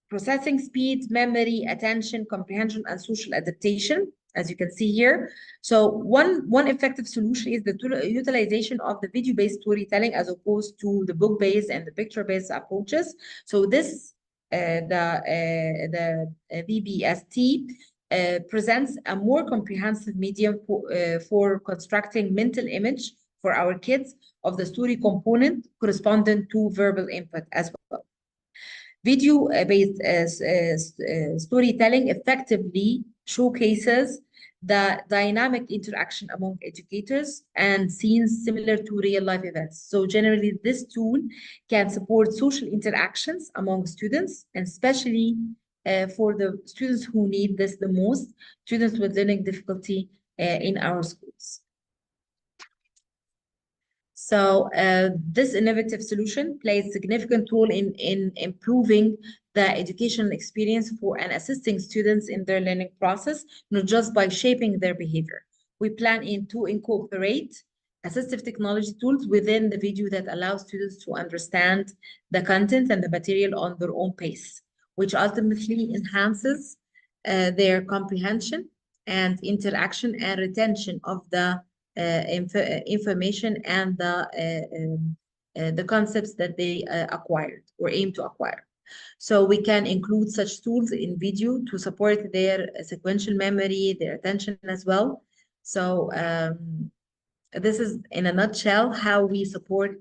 processing speed, memory, attention, comprehension, and social adaptation, as you can see here. So one effective solution is the utilization of the video-based storytelling as opposed to the book-based and the picture-based approaches. So this, the VBST presents a more comprehensive medium for constructing mental image for our kids of the story component corresponding to verbal input as well. Video-based storytelling effectively showcases the dynamic interaction among educators and scenes similar to real-life events. So generally, this tool can support social interactions among students, and especially for the students who need this the most, students with learning difficulty in our schools. So this innovative solution plays a significant role in improving the educational experience for and assisting students in their learning process, not just by shaping their behavior. We plan to incorporate assistive technology tools within the video that allow students to understand the content and the material on their own pace, which ultimately enhances their comprehension and interaction and retention of the information and the concepts that they acquired or aim to acquire. So we can include such tools in video to support their sequential memory, their attention as well. So this is in a nutshell how we support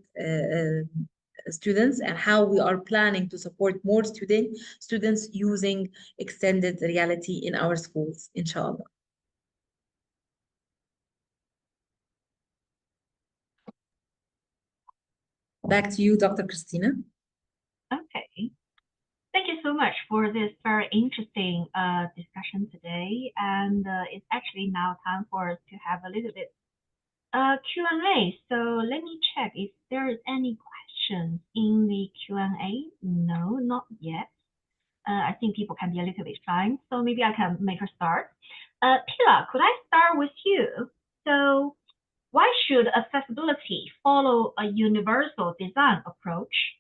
students and how we are planning to support more students using extended reality in our schools, inshallah. Back to you, Dr. Christina. Okay. Thank you so much for this very interesting discussion today. And it's actually now time for us to have a little bit Q&A. So let me check if there is any questions in the Q&A. No, not yet. I think people can be a little bit shy, so maybe I can make a start. Pilar, could I start with you? So why should accessibility follow a universal design approach?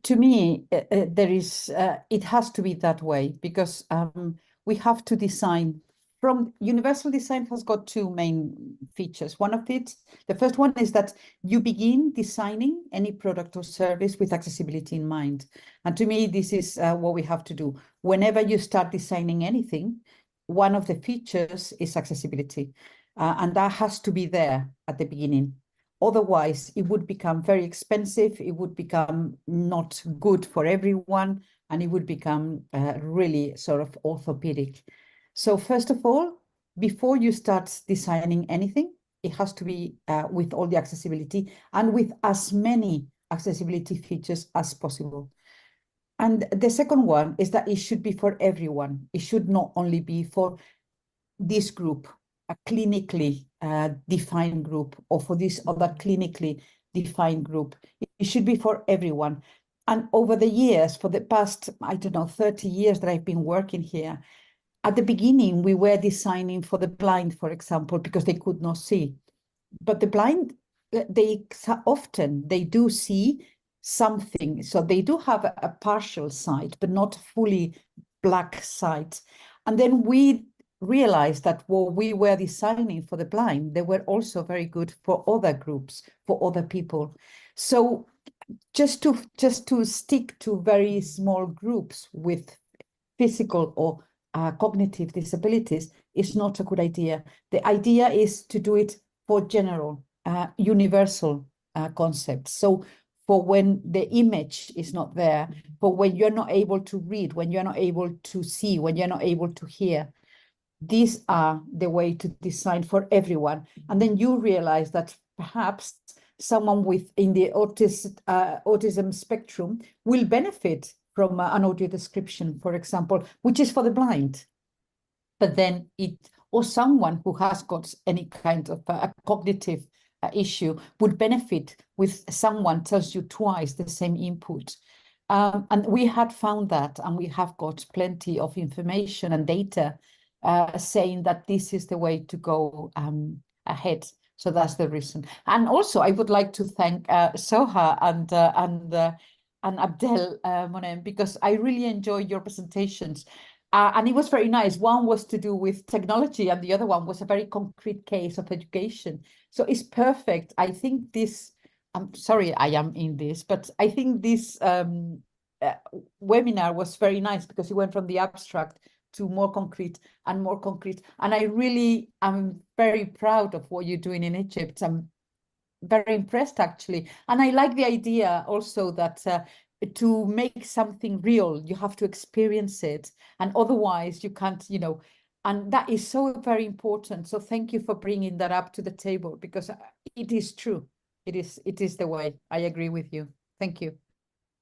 To me, there is. It has to be that way because we have to design. From universal design has got two main features. One of it, the first one is that you begin designing any product or service with accessibility in mind. And to me, this is what we have to do. Whenever you start designing anything, one of the features is accessibility. And that has to be there at the beginning. Otherwise, it would become very expensive. It would become not good for everyone. And it would become really sort of orthopedic. So first of all, before you start designing anything, it has to be with all the accessibility and with as many accessibility features as possible. And the second one is that it should be for everyone. It should not only be for this group, a clinically defined group, or for this other clinically defined group. It should be for everyone. And over the years, for the past, I don't know, 30 years that I've been working here, at the beginning, we were designing for the blind, for example, because they could not see. But the blind, they do see something. So they do have a partial sight, but not fully black sight. And then we realized that what we were designing for the blind, they were also very good for other groups, for other people. So just to stick to very small groups with physical or cognitive disabilities is not a good idea. The idea is to do it for general, universal concepts. So for when the image is not there, for when you're not able to read, when you're not able to see, when you're not able to hear, these are the way to design for everyone. And then you realize that perhaps someone in the autism spectrum will benefit from an audio description, for example, which is for the blind. But then or someone who has got any kind of a cognitive issue would benefit with someone tells you twice the same input. And we had found that, and we have got plenty of information and data saying that this is the way to go ahead. So that's the reason. And also, I would like to thank Soha and Abdel Monem, because I really enjoyed your presentations. And it was very nice. One was to do with technology, and the other one was a very concrete case of education. So it's perfect. I think this, I'm sorry I am in this, but I think this webinar was very nice because it went from the abstract to more concrete and more concrete. And I really am very proud of what you're doing in Egypt. I'm very impressed, actually. And I like the idea also that to make something real, you have to experience it. And otherwise you can't, and that is so very important. So thank you for bringing that up to the table, because it is true. It is the way. I agree with you. Thank you.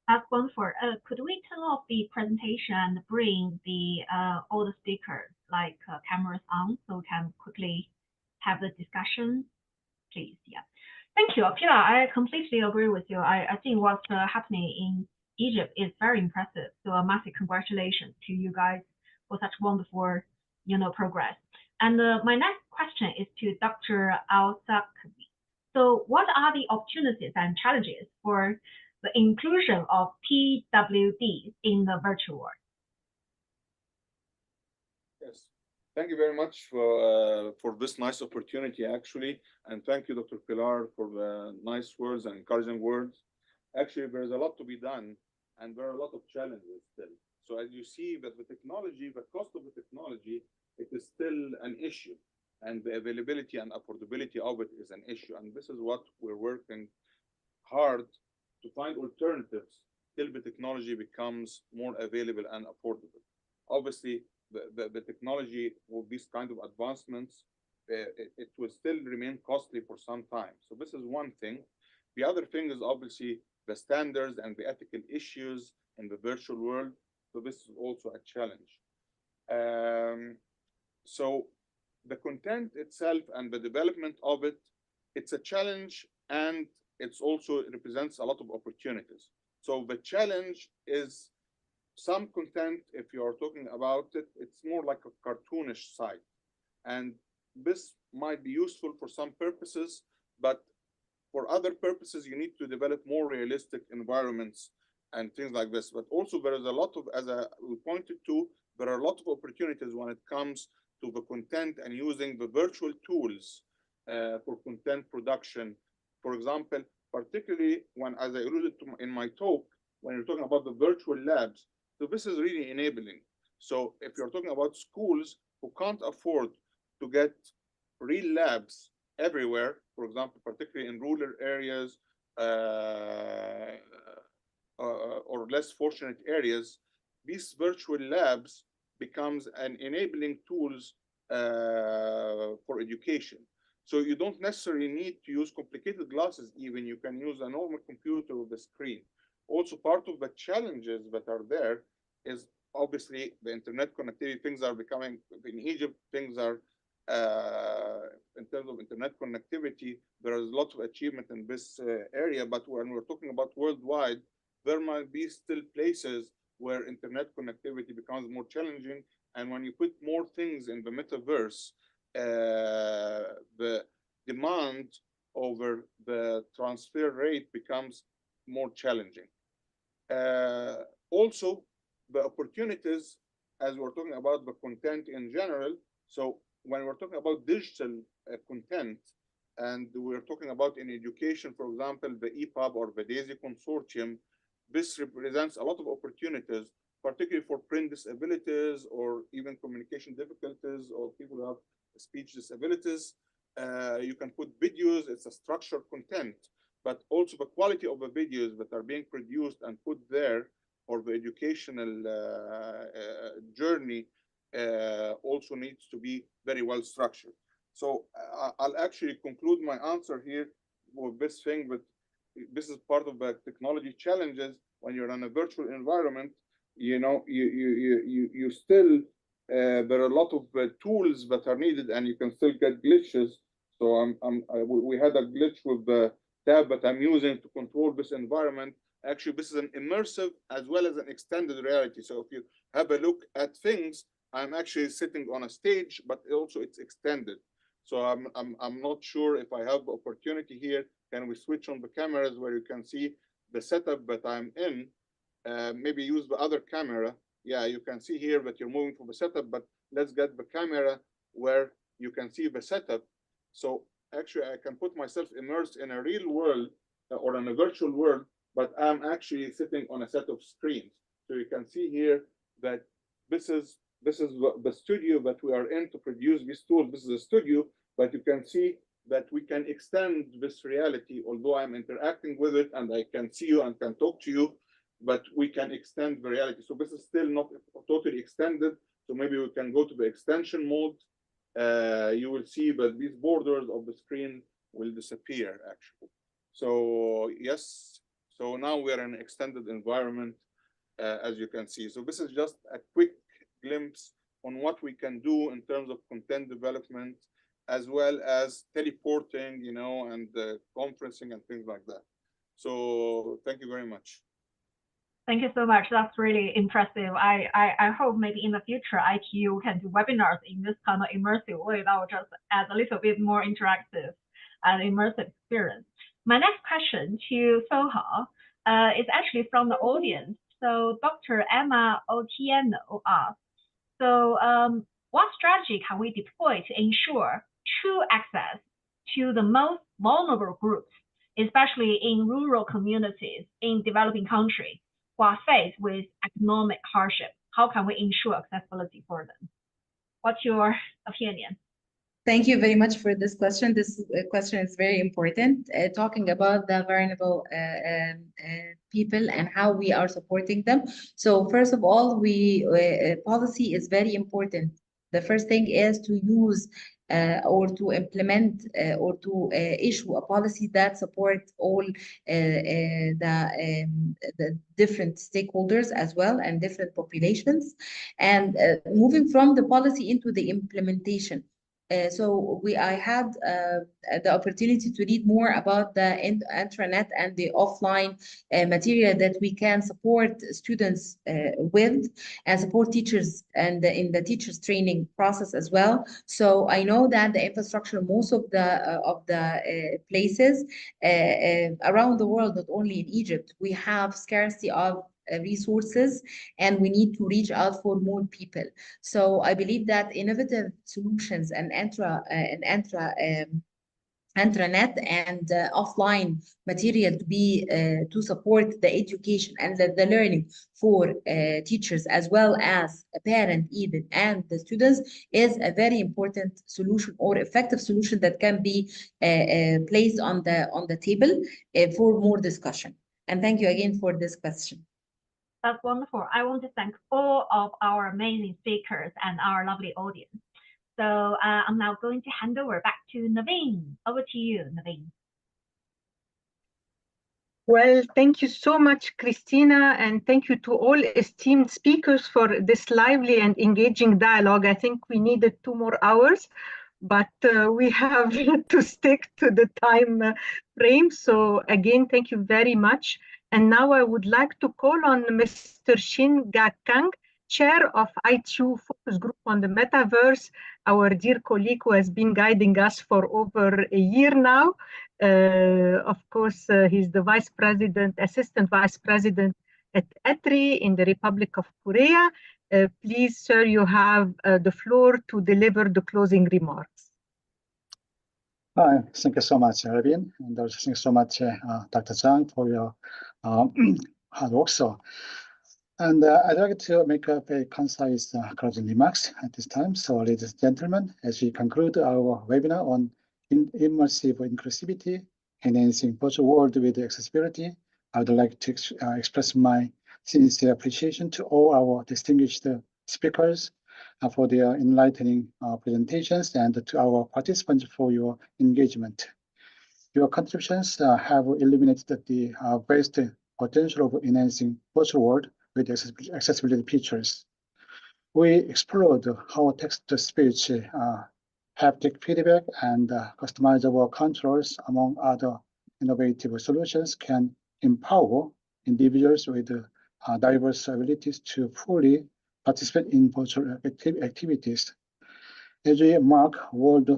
That's wonderful. Could we turn off the presentation and bring the all the speakers, like cameras on, so we can quickly have the discussion, please? Yeah. Thank you, Pilar. I completely agree with you. I think what's happening in Egypt is very impressive. So a massive congratulations to you guys for such wonderful, progress. And my next question is to Dr. Al-Sakbi. So what are the opportunities and challenges for the inclusion of PWDs in the virtual world? Yes, thank you very much for this nice opportunity, actually, and thank you, Dr. Pilar, for the nice words and encouraging words. Actually, there is a lot to be done, and there are a lot of challenges still. So as you see, that the technology, the cost of the technology, it is still an issue, and the availability and affordability of it is an issue. And this is what we're working hard to find alternatives till the technology becomes more available and affordable. Obviously, the technology with these kind of advancements, it will still remain costly for some time. So this is one thing. The other thing is obviously the standards and the ethical issues in the virtual world. So this is also a challenge. So the content itself and the development of it, it's a challenge, and it's also, it represents a lot of opportunities. So the challenge is some content, if you are talking about it, it's more like a cartoonish side. And this might be useful for some purposes, but for other purposes, you need to develop more realistic environments and things like this. But also there is a lot of, as we pointed to, there are a lot of opportunities when it comes to the content and using the virtual tools for content production. For example, particularly when, as I alluded to in my talk, when you're talking about the virtual labs, so this is really enabling. So if you're talking about schools who can't afford to get real labs everywhere, for example, particularly in rural areas or less fortunate areas, these virtual labs becomes an enabling tools for education. So you don't necessarily need to use complicated glasses, even you can use a normal computer with a screen. Also, part of the challenges that are there is obviously the internet connectivity. Things are becoming, in Egypt, things are, in terms of internet connectivity, there is a lot of achievement in this area, but when we're talking about worldwide, there might be still places where internet connectivity becomes more challenging. And when you put more things in the metaverse, the demand over the transfer rate becomes more challenging. Also, the opportunities, as we're talking about the content in general, so when we're talking about digital content, and we're talking about in education, for example, the EPUB or the DAISY consortium, this represents a lot of opportunities, particularly for print disabilities or even communication difficulties or people who have speech disabilities. You can put videos, it's a structured content, but also the quality of the videos that are being produced and put there for the educational journey also needs to be very well structured. So I'll actually conclude my answer here with this thing, but this is part of the technology challenges when you're in a virtual environment. You know, you still, there are a lot of tools that are needed, and you can still get glitches. So we had a glitch with the tab that I'm using to control this environment. Actually, this is an immersive as well as an extended reality. So if you have a look at things, I'm actually sitting on a stage, but also it's extended. So I'm not sure if I have the opportunity here. Can we switch on the cameras where you can see the setup that I'm in? Maybe use the other camera. Yeah, you can see here that you're moving from the setup, but let's get the camera where you can see the setup. So actually, I can put myself immersed in a real world or in a virtual world, but I'm actually sitting on a set of screens. So you can see here that this is the studio that we are in to produce this tool. This is a studio, but you can see that we can extend this reality, although I'm interacting with it and I can see you and can talk to you, but we can extend the reality. So this is still not totally extended. So maybe we can go to the extension mode. You will see that these borders of the screen will disappear actually. So yes, so now we're in an extended environment, as you can see. So this is just a quick glimpse on what we can do in terms of content development, as well as teleporting, you know, and conferencing and things like that. So thank you very much. Thank you so much. That's really impressive. I hope maybe in the future ITU can do webinars in this kind of immersive way that will just add a little bit more interactive and immersive experience. My next question to Soha is actually from the audience. So Dr. Emma Otieno asks, so what strategy can we deploy to ensure true access to the most vulnerable groups, especially in rural communities in developing countries who are faced with economic hardship? How can we ensure accessibility for them? What's your opinion? Thank you very much for this question. This question is very important, talking about the vulnerable people and how we are supporting them. So first of all, policy is very important. The first thing is to use or to implement or to issue a policy that supports all the different stakeholders as well and different populations. And moving from the policy into the implementation. I had the opportunity to read more about the intranet and the offline material that we can support students with and support teachers and in the teachers training process as well. So I know that the infrastructure, most of the places around the world, not only in Egypt, we have scarcity of resources and we need to reach out for more people. So I believe that innovative solutions and intranet and offline material to support the education and the learning for teachers as well as a parent even and the students is a very important solution or effective solution that can be placed on the table for more discussion. And thank you again for this question. That's wonderful. I want to thank all of our amazing speakers and our lovely audience. So I'm now going to hand over back to Naveen. Over to you, Naveen. Well, thank you so much, Christina, and thank you to all esteemed speakers for this lively and engaging dialogue. I think we needed 2 more hours, but we have to stick to the time frame. So again, thank you very much. And now I would like to call on Mr. Shin Ga Kang, Chair of ITU Focus Group on the Metaverse, our dear colleague who has been guiding us for over a year now. Of course, he's the Assistant Vice President at ETRI in the Republic of Korea. Please, sir, you have the floor to deliver the closing remarks. Hi, thank you so much, Erwin, and also thank you so much, Dr. Zhang, for your hard work. And I'd like to make a very concise closing remarks at this time. So, ladies and gentlemen, as we conclude our webinar on immersive inclusivity, enhancing virtual world with accessibility, I would like to express my sincere appreciation to all our distinguished speakers for their enlightening presentations and to our participants for your engagement. Your contributions have illuminated the vast potential of enhancing virtual world with accessibility features. We explored how text-to-speech, haptic feedback, and customizable controls, among other innovative solutions, can empower individuals with diverse abilities to fully participate in virtual activities. As we mark World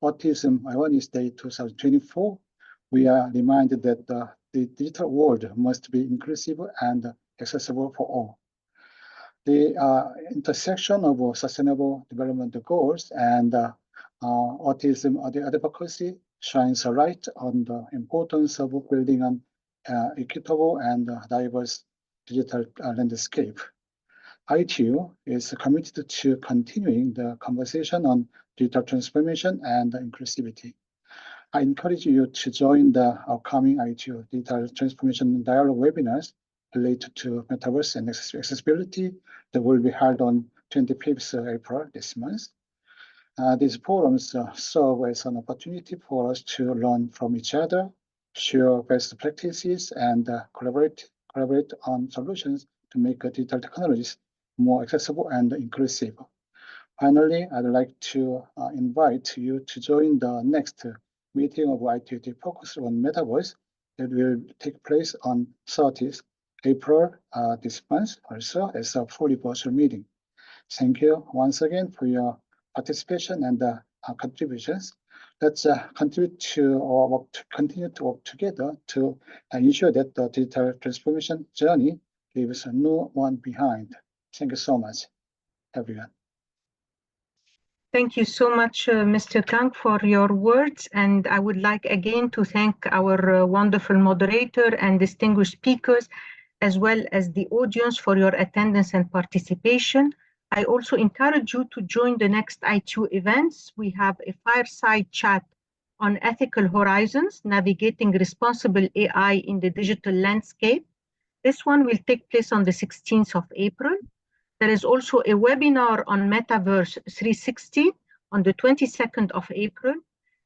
Autism Awareness Day 2024, we are reminded that the digital world must be inclusive and accessible for all. The intersection of sustainable development goals and autism advocacy shines a light on the importance of building an equitable and diverse digital landscape. ITU is committed to continuing the conversation on digital transformation and inclusivity. I encourage you to join the upcoming ITU Digital Transformation Dialogue webinars related to Metaverse and accessibility that will be held on 25th April this month. These forums serve as an opportunity for us to learn from each other, share best practices, and collaborate on solutions to make digital technologies more accessible and inclusive. Finally, I'd like to invite you to join the next meeting of ITU Focus on Metaverse that will take place on 30th April this month also as a fully virtual meeting. Thank you once again for your participation and contributions. Let's continue to work together to ensure that the digital transformation journey leaves no one behind. Thank you so much, everyone. Thank you so much, Mr. Kang, for your words. And I would like again to thank our wonderful moderator and distinguished speakers, as well as the audience for your attendance and participation. I also encourage you to join the next ITU events. We have a fireside chat on ethical horizons, navigating responsible AI in the digital landscape. This one will take place on the 16th of April. There is also a webinar on Metaverse 360 on the 22nd of April.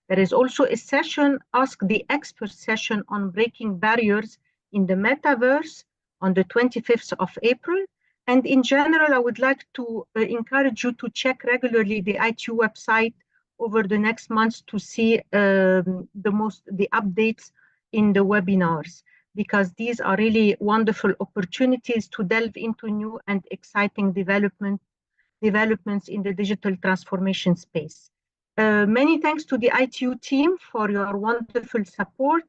There is also a session, Ask the Expert session on breaking barriers in the Metaverse on the 25th of April. And in general, I would like to encourage you to check regularly the ITU website over the next months to see the updates in the webinars, because these are really wonderful opportunities to delve into new and exciting developments in the digital transformation space. Many thanks to the ITU team for your wonderful support.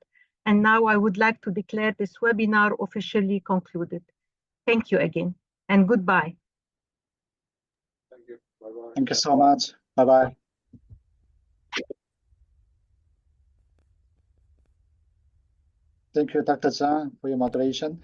And now I would like to declare this webinar officially concluded. Thank you again, and goodbye. Thank you. Bye-bye. Thank you so much. Bye-bye. Thank you, Dr. Zhang, for your moderation.